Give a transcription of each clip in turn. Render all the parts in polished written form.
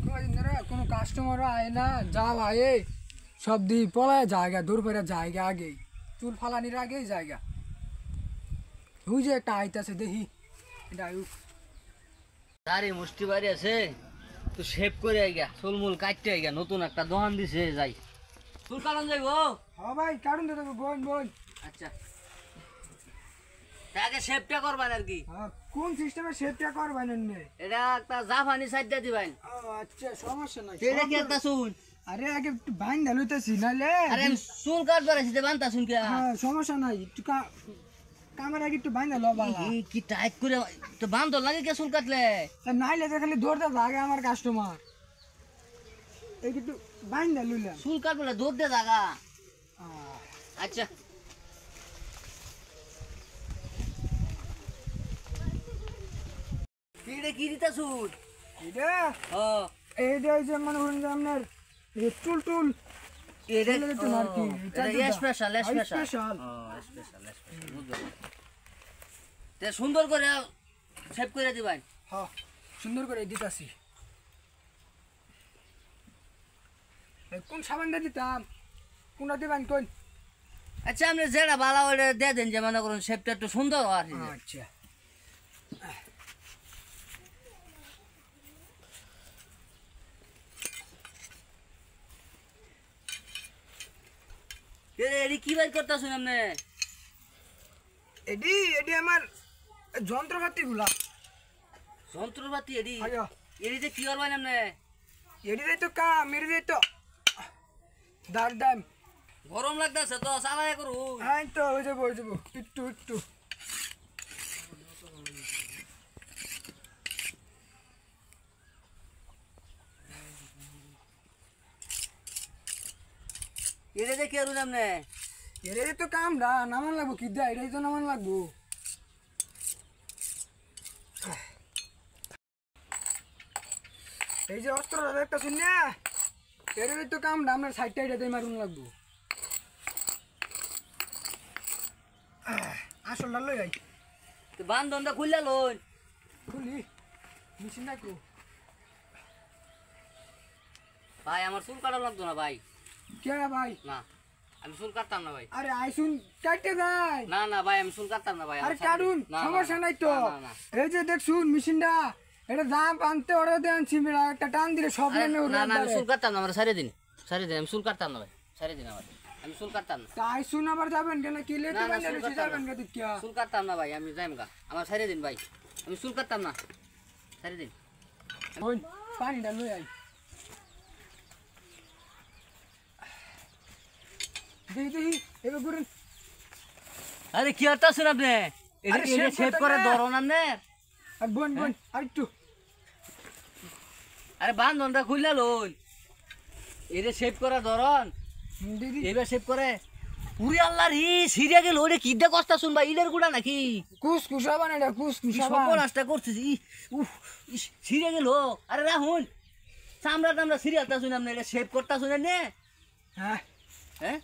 কয়দিন ধরে কোনো কাস্টমারও আয় না, যা ভাই সব দিয়ে পলায় জায়গা দূর করে জায়গা আগেই চুল ফালানির আগেই জায়গা। ওই যে একটা আইতাছে দেখি এটা আয়ুক তারে মুষ্টি বাড়ি আছে তো শেভ করে আইগা চুলমুল কাটতে আইগা নতুন একটা দোকান দিছে যাই চুল কাটন যাইবো। হ্যাঁ ভাই কারণ তো দেবো বোন বোন। আচ্ছা তাকে শেভটা করবেন আর কি। হ্যাঁ কোন সিস্টেমে সেটটা করবেন এমনি? এটা একটা জাপানি সাইডটা দিবেন। ও আচ্ছা সমস্যা নাই। এটা কি একটা শুন আরে আগে একটু বাইন ঢালুইতেছি নাহলে। আরে চুল কাটবার আছে বানতা শুন কে। হ্যাঁ সমস্যা নাই একটু কামের আগে একটু বাইন ঢালো বাবা। কি টাইট করে তো বান্ধ লাগে কে চুল কাটলে নাইলে তো খালি দৌড়তে থাকে আমার কাস্টমার। এই একটু বাইন ঢালুইলাম। চুল কাটবলে দৌড় দে জায়গা। আচ্ছা কি দিতা শুন এটা ও এইটা এই যে মনে করেন যে আপনার চুল টুল এটা তো আর কি স্পেশাল স্পেশাল। তে সুন্দর করে শেভ করে দিবেন। হ্যাঁ সুন্দর করে দিতাছি। কোন সাবানটা দিতাম কোনটা দিবেন কোন? আচ্ছা আপনি যেটা ভালো ওটা দিয়ে দেন যে মনে করুন শেপটা একটু সুন্দর আর কি। আচ্ছা এডি কি বাইর করতেছেন আপনি? এডি এডি আমার যন্ত্রপাতি গুলা। যন্ত্রপাতি এডি আয়া এডিতে কি করবেন আপনি? এডি তো কাম এডি তো দার দাম গরম লাগতেছে তো চালাই করু। হ্যাঁ তো হয়ে যাবো একটু একটু। এডিতে কি করুন আপনি? এডি তো কাম না নামান লাগবো কি দা এডি তো নামান লাগবো। এই যে অস্ত্রটা একটা শুন না এডি তো কাম না আপনার সাইডটা এটাতে মারুন লাগবো। আসলটা লই আই তো বান্ধনটা খুললা লই খুলি মেশিন রাখো। ভাই আমার চুল কাটা লাগতো না ভাই। কে ভাই? না আমি চুল কাটতাম না ভাই। আরে আইসুন কাটতে যাই। না না ভাই আমি চুল কাটতাম না ভাই। আরে কাটুন সমস্যা নাই তো। এই যে দেখছুন মেশিনটা এটা দাম আনতে অর্ডার দিয়ে আনছি মেলা একটা টান দিলে সব নেমে উঠে। না না আমি চুল কাটতাম না আমার সারি দিন আমি চুল কাটতাম না ভাই সারি দিন আমার আমি চুল কাটতাম না। তা আইসুন আবার যাবেন কেন কি লেতে না, বানালে যাবেন কে দিকা? চুল কাটতাম না ভাই আমি যাইম গা আমার সারি দিন ভাই আমি চুল কাটতাম না সারি দিন। ওই পানিটা লই আই দেই দেই এবার ঘুরেন। আরে কি করতেছেন আপনি? এটা আরে কি shape শেভ করতে করে না। ধরুন আপনি? আর বোন বোন আর একটু আরে বান্ধনটা খুললা লই এটা শেভ করা ধরন দিদি এবার শেভ করে পুরি আল্লাহর সিরিয়া গেল ওরে কি দে কষ্ট শুন ভাই ইলের গুড়া নাকি কুসকুসা বানাইটা কুসকুসা সব নষ্ট করতেছি উফ সিরিয়া গেল। আরে রাহুন চামড়া টামড়া সিরিয়ালটা শুনে আপনি এটা শেভ করতে শুনে নে। হ্যাঁ হ্যাঁ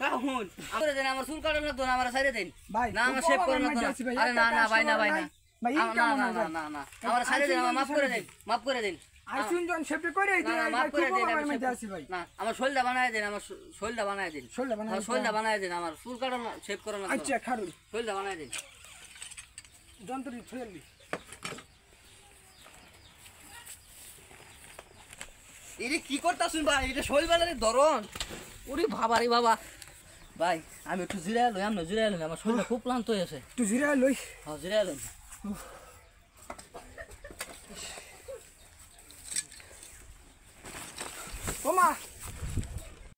রাহুন আমার দেন আমার চুল কাটানো লাগতো না আমার সাইডে দেন ভাই না আমার শেভ করে লাগতো না। আরে না না ভাই না ভাই না ভাই না না না না না আমার সাইডে দেন আমার মাফ করে দেন আইসুন জন সেপে করে না দিই না মাফ করে দেন আমি মধ্যে আছি ভাই। না আমার শরীরটা বানায় দেন আমার শরীরটা বানায় দেন শরীরটা বানায় আমার শরীরটা বানায় দেন আমার চুল কাটানো শেভ করে না আচ্ছা খারুন শরীরটা বানায় দেন যন্ত্রটি ছুঁয়েলি এটা কি করতাছুন ভাই এটা শরীর বানানোর ধরন ওরে বাবা রে বাবা ভাই আমি একটু জিরায় লই আমি জিরায় লই আমার শরীরটা খুব ক্লান্ত হয়ে আছে। তুই জিরা লই হ্যাঁ জিরায় লই ওমা